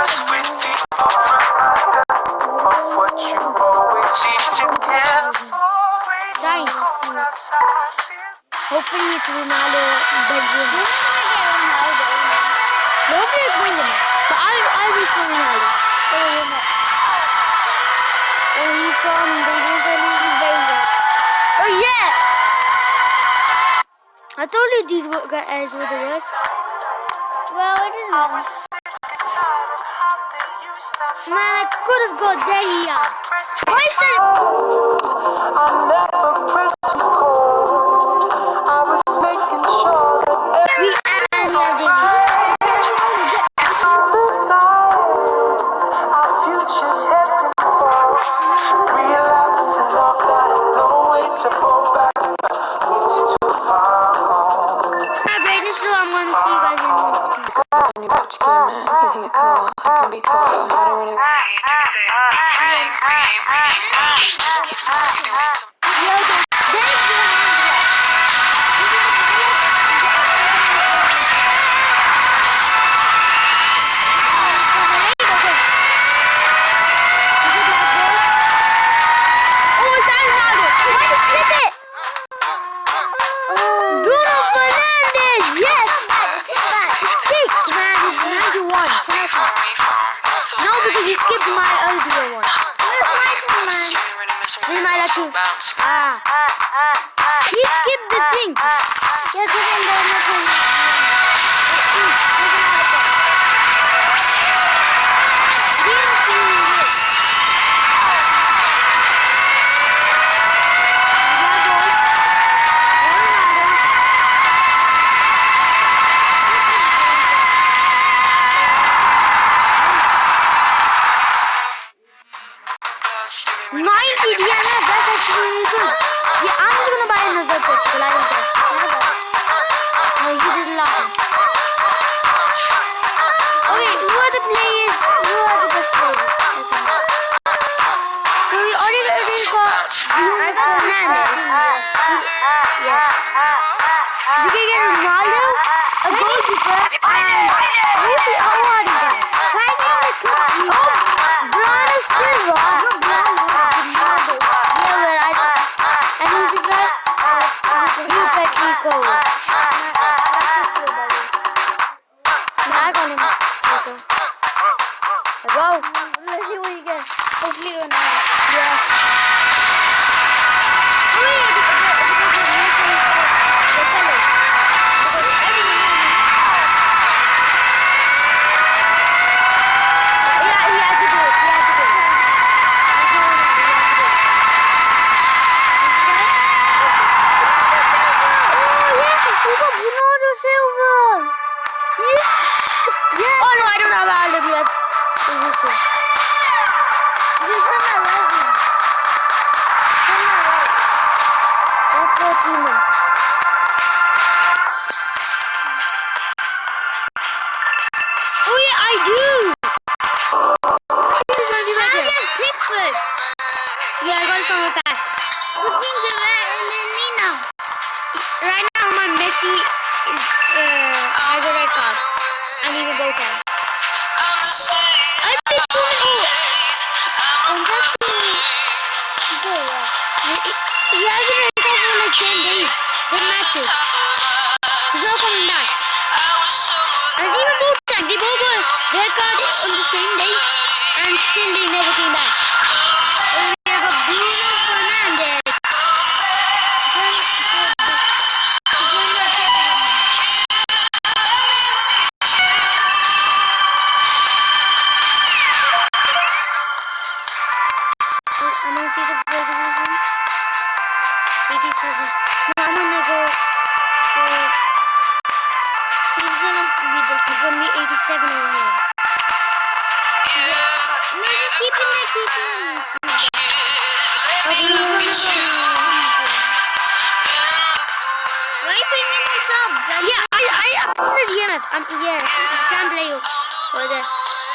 just with the reminder of what you always seem to care for. Guys, hopefully it's Ronaldo Belgium. Hopefully it's Belgium. But I wish for Ronaldo. And he's from Belgium. Oh yeah! I told you these guys were the worst. Well, it isn't. Man, I could have got Delia. Why is that? I never pressed record. I was making sure that everything's alright. It's on the line. Our future's heading for relapsing off that. No way to fall back. It's too far gone. My brain is slow. I'm gonna see you guys in a minute. When you put your game in, you think it cool, I can be cool, I don't really He skipped the thing. Yeah,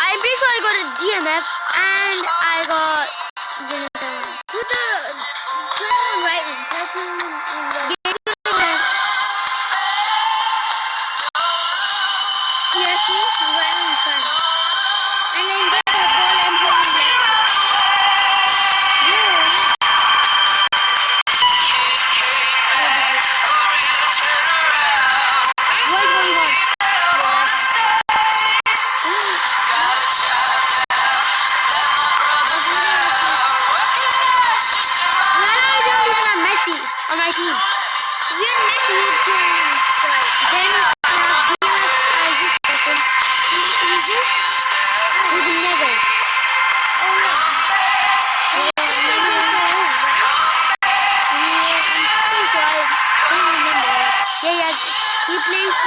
I'm pretty sure I got a DMF and I got right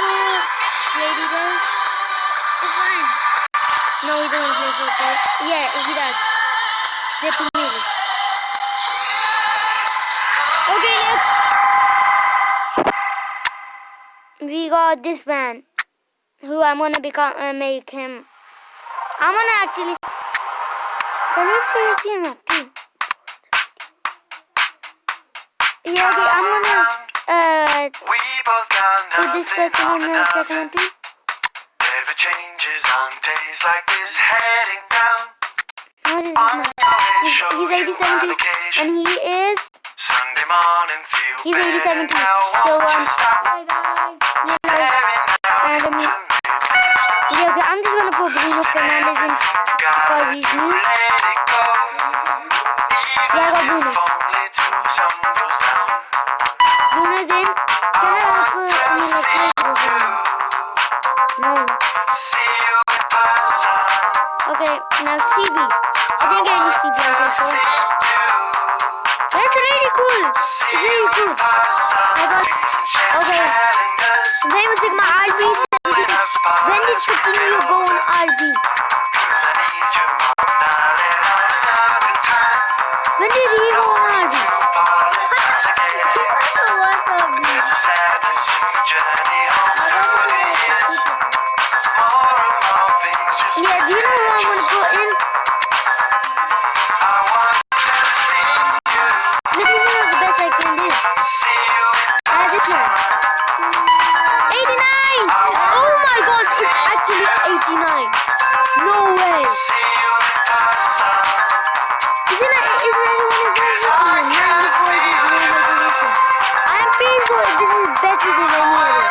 Lady does. It's fine. No, he doesn't play football. Yeah, he does. They're music. Okay, next. We got this man. Who I'm gonna make him. I'm gonna actually. Can you see him up too? Yeah, okay, I'm gonna We both got put this nothing person on on the nothing. second one too. Never changes on days like this. Heading down How is this on man? your way, He's show you 87 on too. occasion. And he is. Sunday morning, feel He's 87 too. now. So, Won't you stop staring out and into me? yeah, okay, I'm just gonna put Bruno Fernandes in because he's new. Let it go. Yeah, I got Even Bruno. if only till the sun goes down. Bruno's in. Can I put No. See you pass on. Okay, now CB. I didn't get any CB on this See one. you. That's really cool. It's See really you cool. pass on. I got. Please and share Okay. calendars. Famous Sigma RB. When did Coutinho go on RB? 'Cause I need you more, darling, on another time. When did he go on RB? Apologize again. What the It's a sadness in the journey home through the years. More and more things just Yeah, do you know who I'm gonna put in? I want to see you, This is one of the best I can do. see you This one. 89! Oh my god, it's actually 89. No way. see you pass on. Isn't anyone is very I'm pretty sure this is better than any other.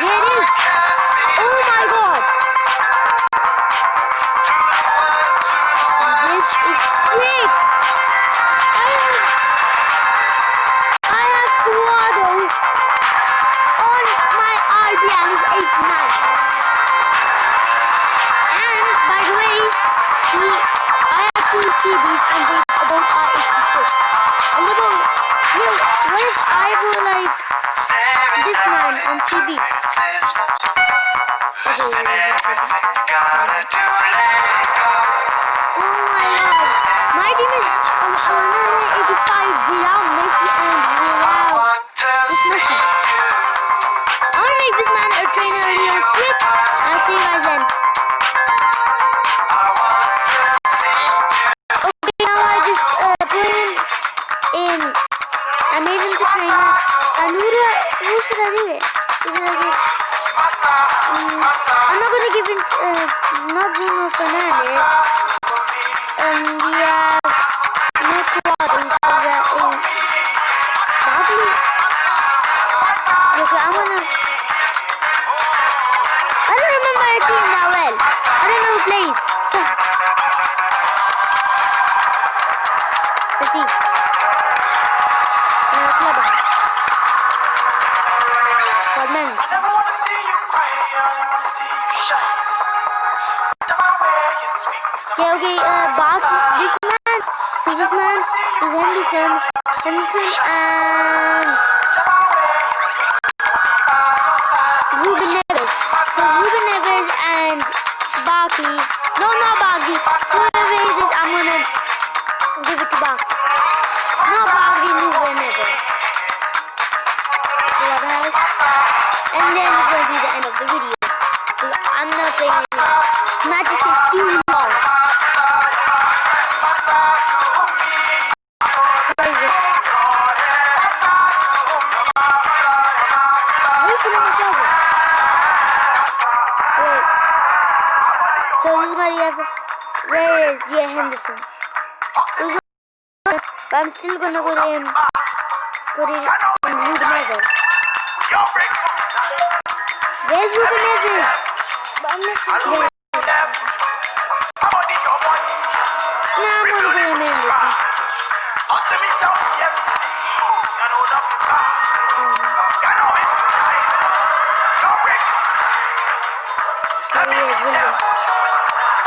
Here it is. Oh my god. This is sick. I have Cuado on my RB and it's 89. And by the way, I have two CDs and they both are 86. A little, what if I were like this man on TV? Listen, everything you gotta do, let it go. Oh my god. My team is 185 without Messi and without Want to see you, I want to make this man a trainer real quick. I'll see you guys then. I want to see you. Okay, now I just put him in. I made him the trainer. And who should I do it? I'm not gonna give it not Bruno Fernandes. We have Nick Waddle. Probably. Okay, I'm gonna. I don't remember my team that well. I don't know who plays. So. Let's see. Clubhouse. Scotland. I never wanna see you cry, I only wanna see you shine. No matter where it swings, no Yeah, okay, Bas, this man is Henderson, and Ruben Neves. So Ruben Neves and Barkley. No, not Barkley. Whoever it is, I'm gonna give it to Barkley. Not Barkley, Ruben Neves. Clubhouse. And then we're gonna do the end of the video. I'm not saying anymore. Match is too long. So this is my where is Henderson? But I'm still gonna put it in Ruben Neves. Where's Ruben Neves? But I'm not sure. Nah,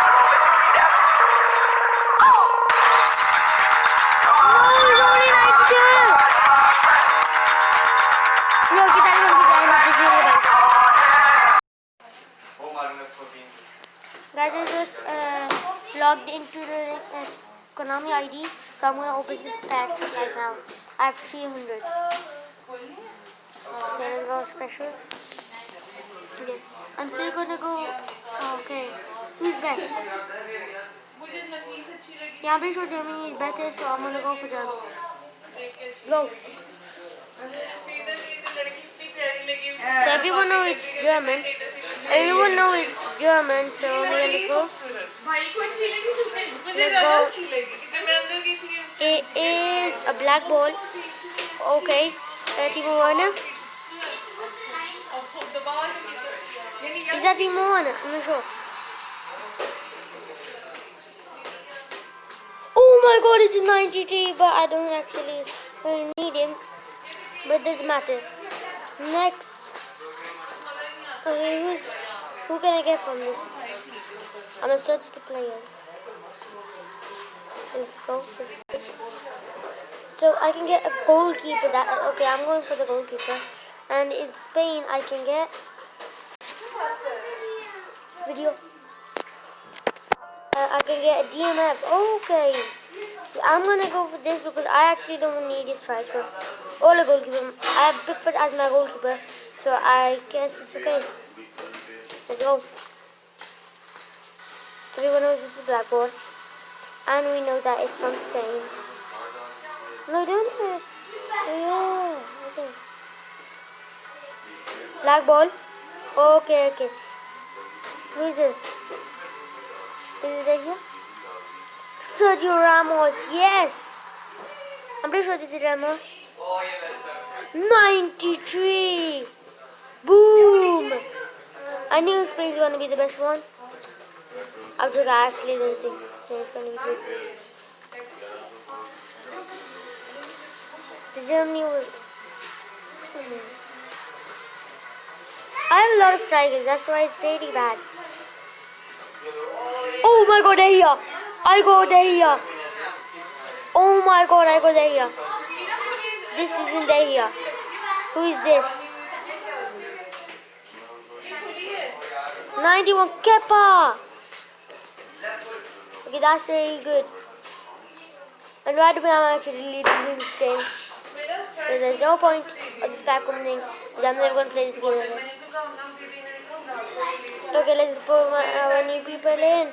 I'm gonna put him in Henderson. No, he's only 92. Look, logged into the Konami ID, so I'm gonna open the packs right now. I have 300. Okay, let's go special. Okay. I'm still gonna go. Okay. Who's best? Yeah, I'm pretty sure Germany is better, so I'm gonna go for Germany. Go. So everyone knows it's German. Everyone knows it's German, so let's go. Let's go. It is a black ball. Okay. Timo Werner. Is that Timo Werner? I'm not sure. Oh my god, it's a 93, but I don't actually really need him. But it doesn't matter. Next. Okay, who can I get from this? I'm gonna search the player. Let's go. So I can get a goalkeeper. Okay, I'm going for the goalkeeper. And in Spain, I can get video. I can get a DMF. Okay. I'm gonna go for this because I actually don't need a striker or a goalkeeper. I have Pickford as my goalkeeper, so I guess it's okay. Let's go. Everyone knows it's the blackboard, and we know that it's from Spain. No, don't say. Yeah. Okay. Black ball. Okay. Who is this? Is it right here? Sergio Ramos. Yes. I'm pretty sure this is Ramos. 93. Boom. I knew Spain's gonna be the best one. I actually didn't think Spain's gonna be good. The Germany was. I have a lot of strikers, that's why it's really bad. Oh my god, they're here. I go there. Oh my god, I go there. This isn't there here. Who is this? 91 Kepa. Okay, that's very good. And right away I'm actually leading this game. So there's no point of this pack opening. I'm never going to play this game again. Okay, let's put our new people in.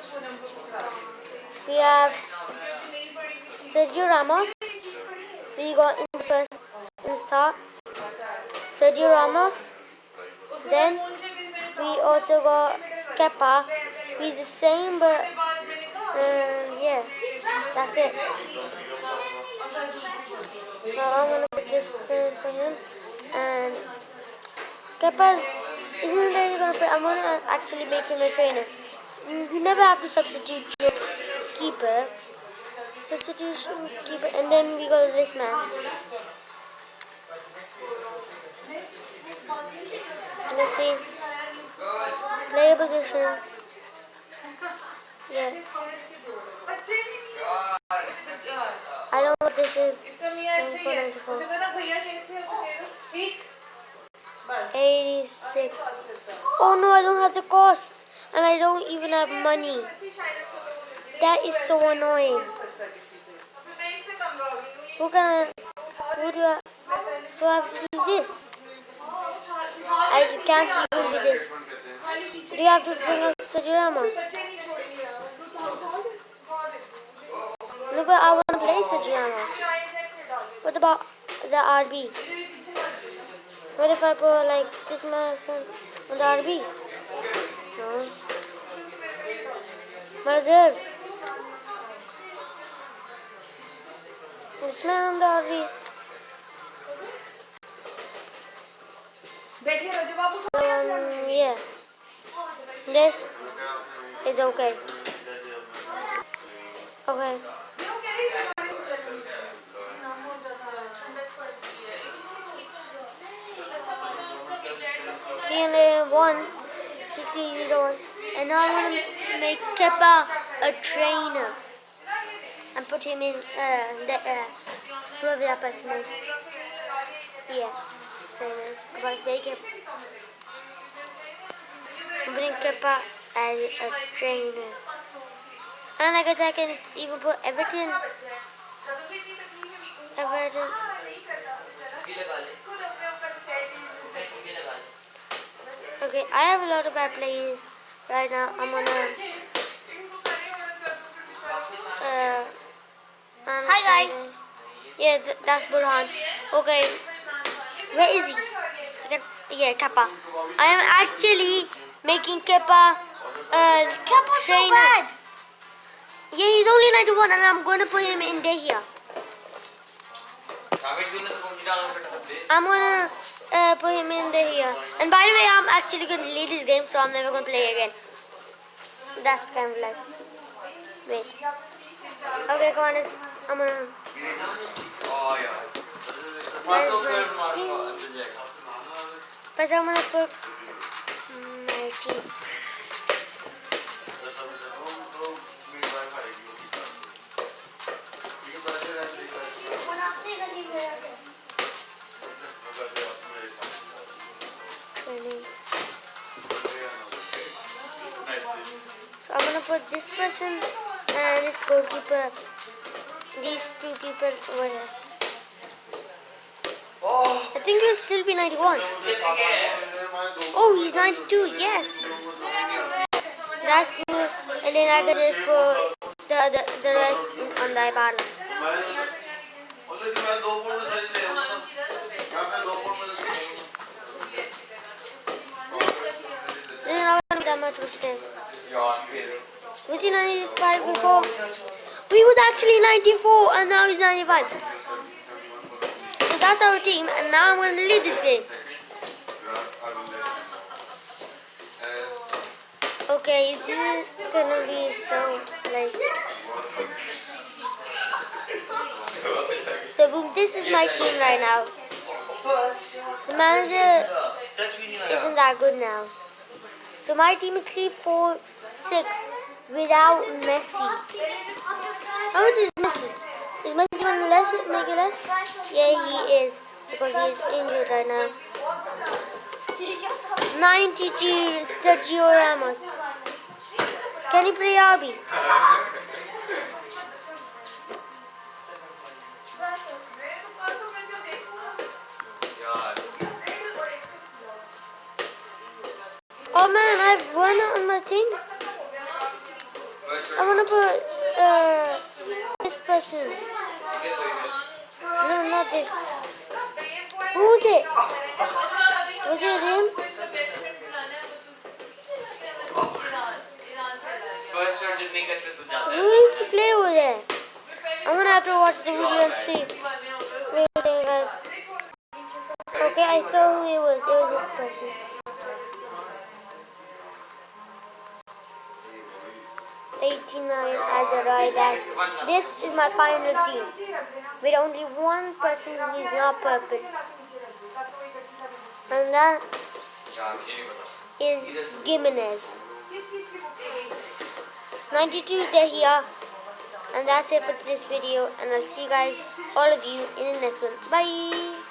We have Sergio Ramos. We got in the first start. Sergio Ramos. Then we also got Kepa. He's the same, but yeah, that's it. Now I'm gonna put this in for him. And Kepa isn't really gonna play. I'm gonna actually make him a trainer. You never have to substitute your keeper. Substitution keeper, and then we go to this man. Let's see. Player positions. Yeah. I don't know what this is. 86. Oh no, I don't have the cost. And I don't even have money. That is so annoying. Who do I have to do this? I can't even do this. Do you have to bring us Sergio Ramos? No, but I want to play Sergio Ramos. What about the RB? What if I put like this man on the RB? No. My reserves. This man on the RB. Yeah. This is okay. Okay. One, 50-01, and now I'm gonna make Kepa a trainer and put him in whoever that person is. Yeah, trainers. Let's make him. I'm putting Kepa as a trainer. And I guess I can even put Everton. Okay, I have a lot of bad plays right now. I'm gonna. Hi guys. Yeah, that's Burhan. Okay, where is he? Yeah, Kappa. I am actually making Kappa. Kappa's so bad. Yeah, he's only 91, and I'm gonna put him in Dehia. I'm gonna put him in Dehia. And by the way, I'm actually gonna delete this game, so I'm never gonna play again. That's kind of like. Wait. Okay, come on. I'm gonna. First, I'm gonna put my team. So I'm gonna put this person and this goalkeeper, these two people over here. I think he'll still be 91. Oh, he's 92, yes. That's cool. And then I can just put the rest on the iPad. This is not gonna be that much mistake. Was he 95 before? He was actually 94 and now he's 95. So that's our team, and now I'm going to lead this game. Okay, this is going to be so like... So boom, this is my team right now. The manager isn't that good now. So my team is 3-4-6 without Messi. How much is Messi? Is Messi going to make it less? Yeah, he is, because he is injured right now. 92 Sergio Ramos. Can he play RB? Oh man, I have one on my thing. I want to put this person. No, not this. Who was it? Was it him? Who is the player over there? I'm gonna have to watch the video and see. Wait a second, guys. Okay, I saw who it was. It was this person. As a right back. This is my final team with only one person who is not perfect, and that is Gimenez. 92 Dehia, and that's it for this video, and I'll see you guys, all of you, in the next one. Bye.